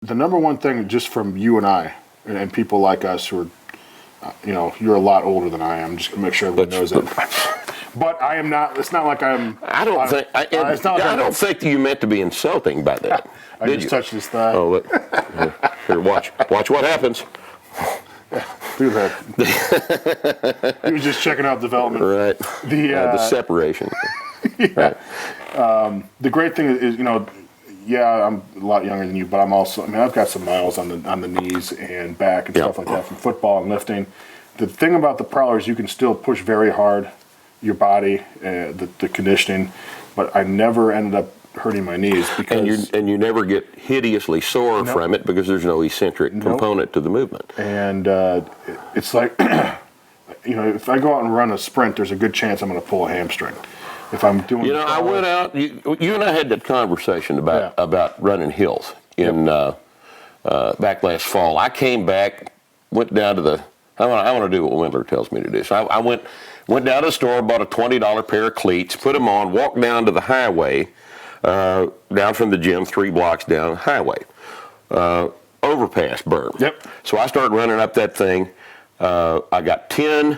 the number one thing, just from you and I, and people like us who are, you're a lot older than I am. Just to make sure everyone knows that. But I am not. It's not like I'm. I don't think. I don't think you meant to be insulting by that. I just touched his thigh. Oh, look. Here, watch what happens. Do that. He was just checking out development. Right. The separation. Yeah. Right. The great thing is, I'm a lot younger than you, but I've got some miles on the knees and back and stuff like that from football and lifting. The thing about the Prowler is you can still push very hard your body, the conditioning, but I never ended up hurting my knees because you never get hideously sore from it because there's no eccentric component to the movement. And it's like, if I go out and run a sprint, there's a good chance I'm going to pull a hamstring. If I'm doing, I went out. You and I had that conversation about running hills in back last fall. I came back, went down to I want to do what Wendler tells me to do. So I went down to the store, bought a $20 pair of cleats, put them on, walked down to the highway, down from the gym, 3 blocks down highway, overpass berm. Yep. So I started running up that thing. I got 10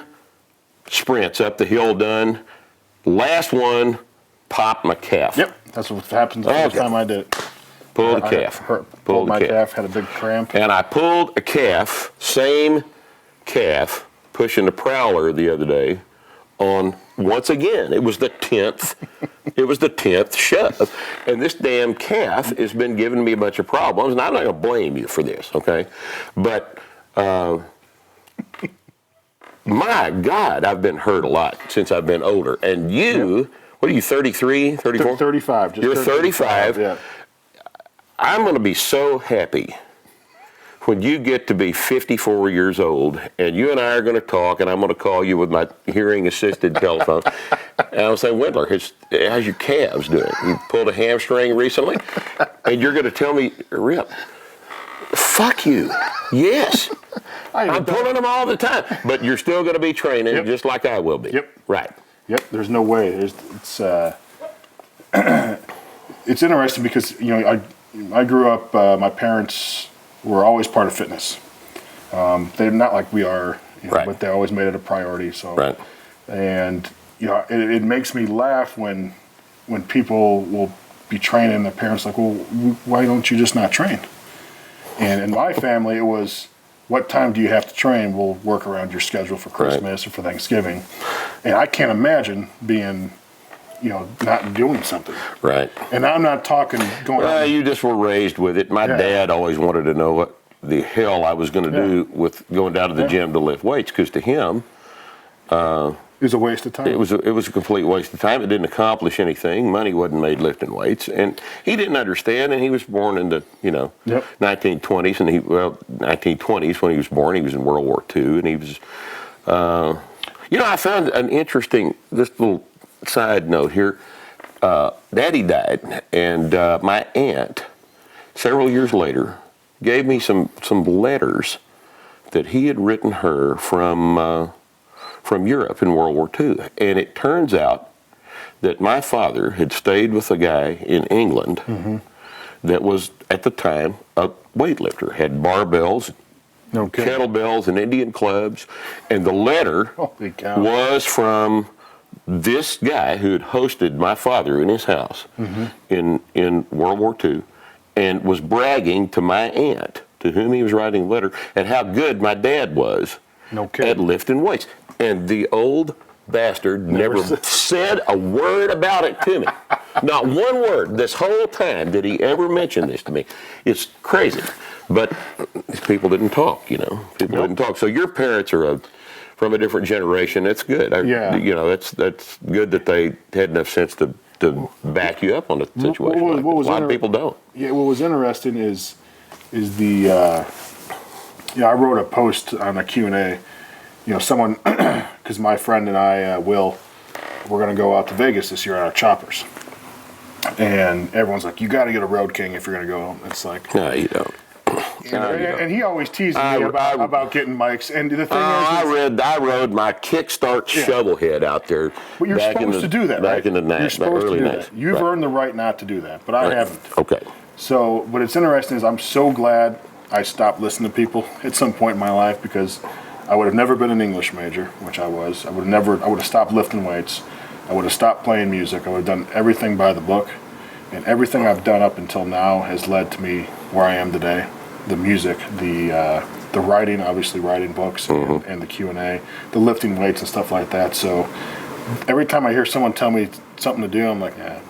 sprints up the hill done. Last one, popped my calf. Yep, that's what happened the first time I did it. Pulled a calf. Pulled my calf, had a big cramp. And I pulled a calf, same calf, pushing the Prowler the other day on, once again, it was the 10th. It was the 10th shove. And this damn calf has been giving me a bunch of problems, and I'm not going to blame you for this, okay? But my God, I've been hurt a lot since I've been older. And you, what are you, 33, 34? 35. You're 35. Yeah. I'm going to be so happy when you get to be 54 years old, and you and I are going to talk, and I'm going to call you with my hearing-assisted telephone, and I'll say, Wendler, how's your calves doing? You pulled a hamstring recently? And you're going to tell me, Rip, fuck you. Yes. I'm pulling them all the time. But you're still going to be training just like I will be. Yep. Right. Yep. There's no way. It's interesting because, I grew up, my parents were always part of fitness. They're not like we are, but they always made it a priority. So, right. And it makes me laugh when people will be training. Their parents like, well, why don't you just not train? And in my family, it was, what time do you have to train? We'll work around your schedule for Christmas or for Thanksgiving. And I can't imagine being, not doing something. Right. And I'm not talking going. Well, you just were raised with it. My dad always wanted to know what the hell I was going to do with going down to the gym to lift weights, because to him, it was a waste of time. It was a complete waste of time. It didn't accomplish anything. Money wasn't made lifting weights, and he didn't understand. And he was born in the 1920s, and 1920s when he was born. He was in World War II, and he was. I found an interesting this little side note here. Daddy died, and my aunt, several years later, gave me some letters that he had written her from Europe in World War II. And it turns out that my father had stayed with a guy in England that was, at the time, a weightlifter, had barbells, kettlebells, and Indian clubs. And the letter was from this guy who had hosted my father in his house in World War II, and was bragging to my aunt, to whom he was writing a letter, at how good my dad was at lifting weights. And the old bastard never said a word about it to me. Not one word. This whole time did he ever mention this to me. It's crazy. But people didn't talk, People didn't talk. So your parents are from a different generation. That's good. That's good that they had enough sense to back you up on a situation like that. A lot of people don't. Yeah, what was interesting is the I wrote a post on a Q&A. Someone, because my friend and I, we're going to go out to Vegas this year on our choppers. And everyone's like, you got to get a Road King if you're going to go. It's like, no, you don't. And he always teases me about getting mics. And the thing is, I rode my kickstart shovel head out there. But you're supposed to do that, right? Back in the You're supposed early to do 90s. that. You've earned the right not to do that, but I haven't. Okay. So, what it's interesting is I'm so glad I stopped listening to people at some point in my life, because I would have never been an English major, which I was. I would have stopped lifting weights. I would have stopped playing music. I would have done everything by the book. And everything I've done up until now has led to me where I am today. The music, the writing, obviously writing books, and the Q&A, the lifting weights and stuff like that. So every time I hear someone tell me something to do, I'm like, yeah.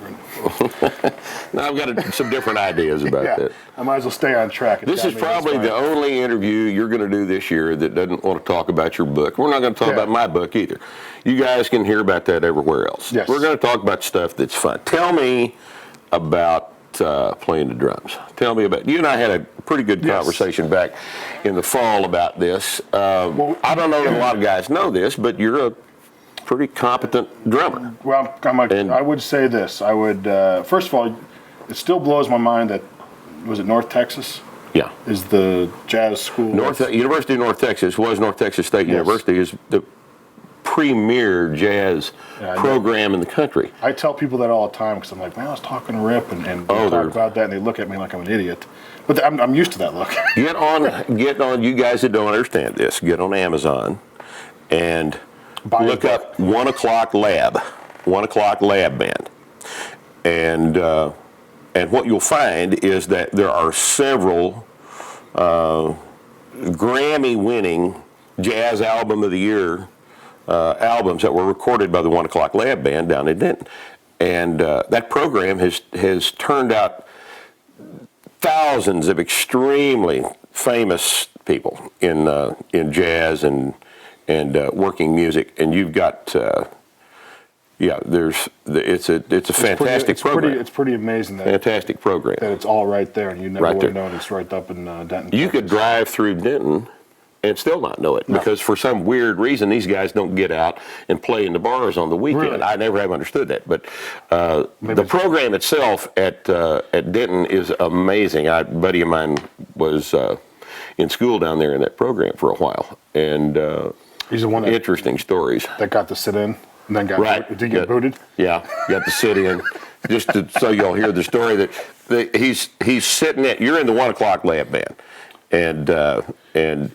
Now I've got some different ideas about that. I might as well stay on track. This is probably the only interview you're going to do this year that doesn't want to talk about your book. We're not going to talk about my book either. You guys can hear about that everywhere else. Yes. We're going to talk about stuff that's fun. Tell me about playing the drums. Tell me about, you and I had a pretty good conversation back in the fall about this. I don't know that a lot of guys know this, but you're a pretty competent drummer. Well, I would say this. I would, first of all, it still blows my mind that, was it North Texas? Yeah. Is the jazz school. University of North Texas was North Texas State University, is the premier jazz program in the country. I tell people that all the time, because I'm like, man, I was talking to Rip, and they talk about that, and they look at me like I'm an idiot. But I'm used to that look. Get on, you guys that don't understand this, get on Amazon and look up 1 O'Clock Lab, 1 O'Clock Lab Band. And what you'll find is that there are several Grammy-winning Jazz Album of the Year albums that were recorded by the 1 O'Clock Lab Band down in Denton. And that program has turned out thousands of extremely famous people in jazz and working music. And you've got it's a fantastic program. It's pretty amazing that fantastic program that it's all right there, and you never would have known it's right up in Denton. You could drive through Denton and still not know it, because for some weird reason these guys don't get out and play in the bars on the weekend. Really? I never have understood that, but the program itself at Denton is amazing. A buddy of mine was in school down there in that program for a while, and he's the one that, interesting stories. That got to sit in and then did he get booted? Yeah, got to sit in. Just so y'all hear the story that he's sitting at. You're in the 1 O'Clock Lab Band. And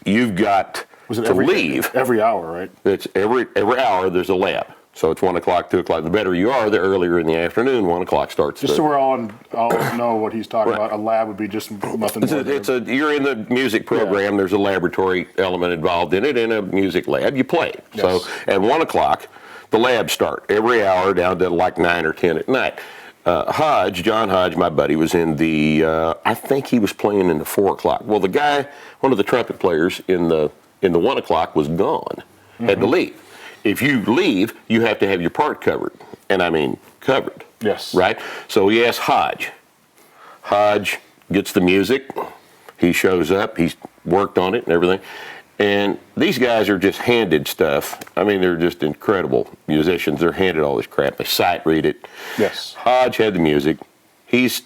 you've got to leave every hour, right? It's every hour there's a lab. So it's 1 o'clock, 2 o'clock. The better you are, the earlier in the afternoon. 1 o'clock starts. Just so we're all know what he's talking about. A lab would be just nothing more. You're in the music program. Yeah. There's a laboratory element involved in it. In a music lab, you play. Yes. So at 1 o'clock, the labs start every hour down to like 9 or 10 at night. John Hodge, my buddy, was in the, I think he was playing in the 4 o'clock. Well, the guy, one of the trumpet players in the 1 o'clock was gone, had to leave. If you leave, you have to have your part covered, and I mean covered. Yes. Right? So he asked Hodge. Hodge gets the music. He shows up. He's worked on it and everything. And these guys are just handed stuff. I mean, they're just incredible musicians. They're handed all this crap. They sight read it. Yes. Hodge had the music. He's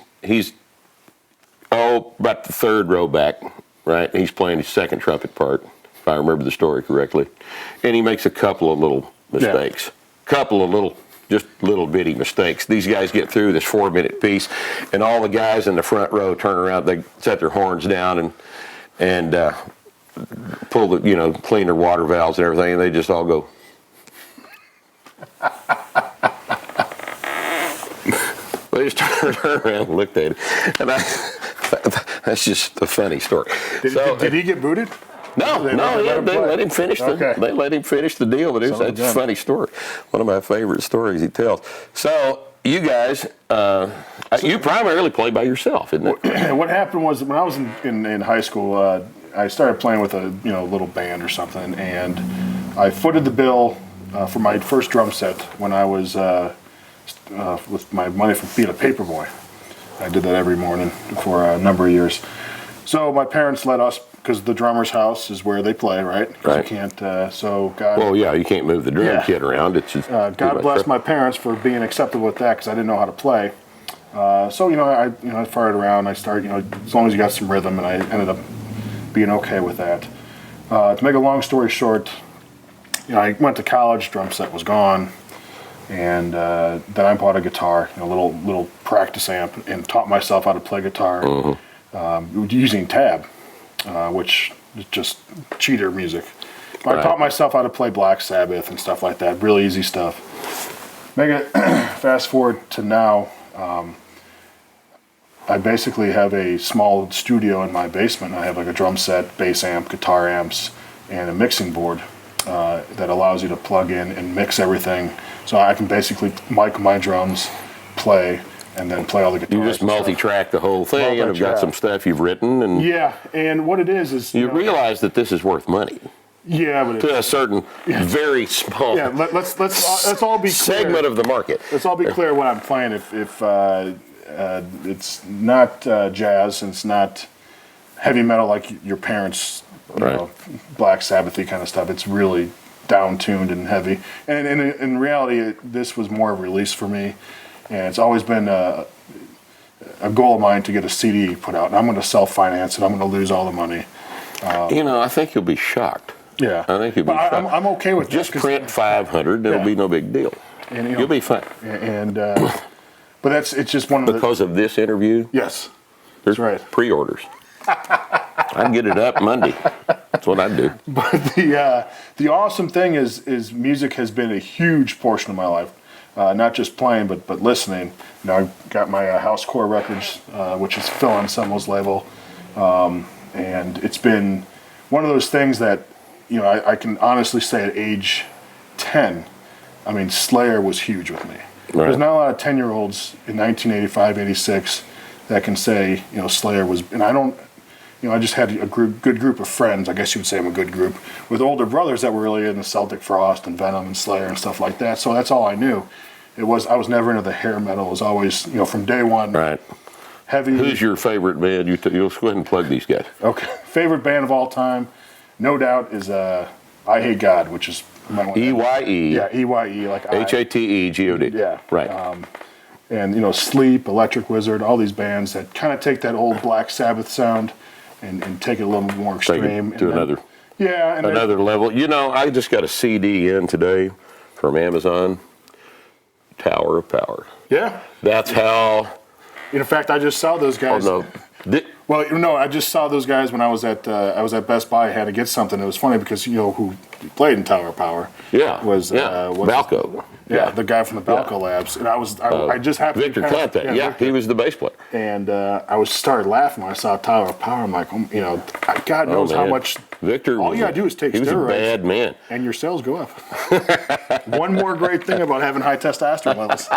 about the third row back, right? He's playing his second trumpet part, if I remember the story correctly. And he makes a couple of little mistakes. Just little bitty mistakes. These guys get through this 4-minute piece, and all the guys in the front row turn around. They set their horns down and pull the, clean their water valves and everything, and they just all go. They just turned around and looked at it, and that's just a funny story. Did he get booted? No, they let him finish. They let him finish the deal, but it's a funny story. One of my favorite stories he tells. So you guys, you primarily play by yourself, isn't it? What happened was when I was in high school, I started playing with a little band or something, and I footed the bill for my first drum set when I was with my money from being a paperboy. I did that every morning for a number of years. So my parents let us, because the drummer's house is where they play, right? Right. You can't. God. Well, yeah, you can't move the drum kit around. It's just God bless my parents for being acceptable with that, because I didn't know how to play. I fired around. I started, as long as you got some rhythm, and I ended up being okay with that. To make a long story short, I went to college. Drum set was gone. And then I bought a guitar, a little practice amp, and taught myself how to play guitar using tab, which is just cheater music. But I taught myself how to play Black Sabbath and stuff like that. Really easy stuff. Fast forward to now. I basically have a small studio in my basement. I have like a drum set, bass amp, guitar amps, and a mixing board that allows you to plug in and mix everything. So I can basically mic my drums, play, and then play all the guitars. You just multi-track the whole thing, and have got some stuff you've written, and yeah. And what it is you realize that this is worth money. Yeah, but to a certain very small let's all be clear. Segment of the market. Let's all be clear what I'm playing. If it's not jazz and it's not heavy metal like your parents, you know, Black Sabbathy kind of stuff. It's really down-tuned and heavy. And in reality, this was more of a release for me. And it's always been a goal of mine to get a CD put out. And I'm going to self-finance it. I'm going to lose all the money. I think you'll be shocked. Yeah. I think you'll be shocked. I'm okay with just print 500. It'll be no big deal. And, you'll be fine. And but it's just one of because of this interview. Yes, there's pre-orders. I can get it up Monday. That's what I do. But the awesome thing is music has been a huge portion of my life. Not just playing, but listening. I got my Housecore Records, which is Phil Anselmo's label, and it's been one of those things that I can honestly say at age 10, I mean Slayer was huge with me. Right. There's not a lot of 10-year-olds in 1985, 86 that can say Slayer was, and I don't. I just had a good group of friends. I guess you would say I'm a good group with older brothers that were really into Celtic Frost and Venom and Slayer and stuff like that. So that's all I knew. I was never into the hair metal. It was always from day one. Right. Heavy. Who's your favorite band? You'll go ahead and plug these guys. Okay. Favorite band of all time, no doubt, is I Hate God, which is EYE. Yeah, EYE, like HATEGOD. Yeah. Right. And Sleep, Electric Wizard, all these bands that kind of take that old Black Sabbath sound and take it a little more extreme. To another. Yeah. And another level. I just got a CD in today from Amazon. Tower of Power. Yeah. That's how. In fact, I just saw those guys. Oh, no. I just saw those guys when I was at Best Buy. I had to get something. It was funny because who played in Tower of Power. Yeah. Was Balco. Yeah, the guy from the Balco Labs, and I just happened Victor Conte. Yeah, he was the bass player. And I started laughing when I saw Tower of Power. I'm like, God knows how much. Victor. All you gotta do is take steroids. He was a bad man, and your sales go up. One more great thing about having high testosterone levels.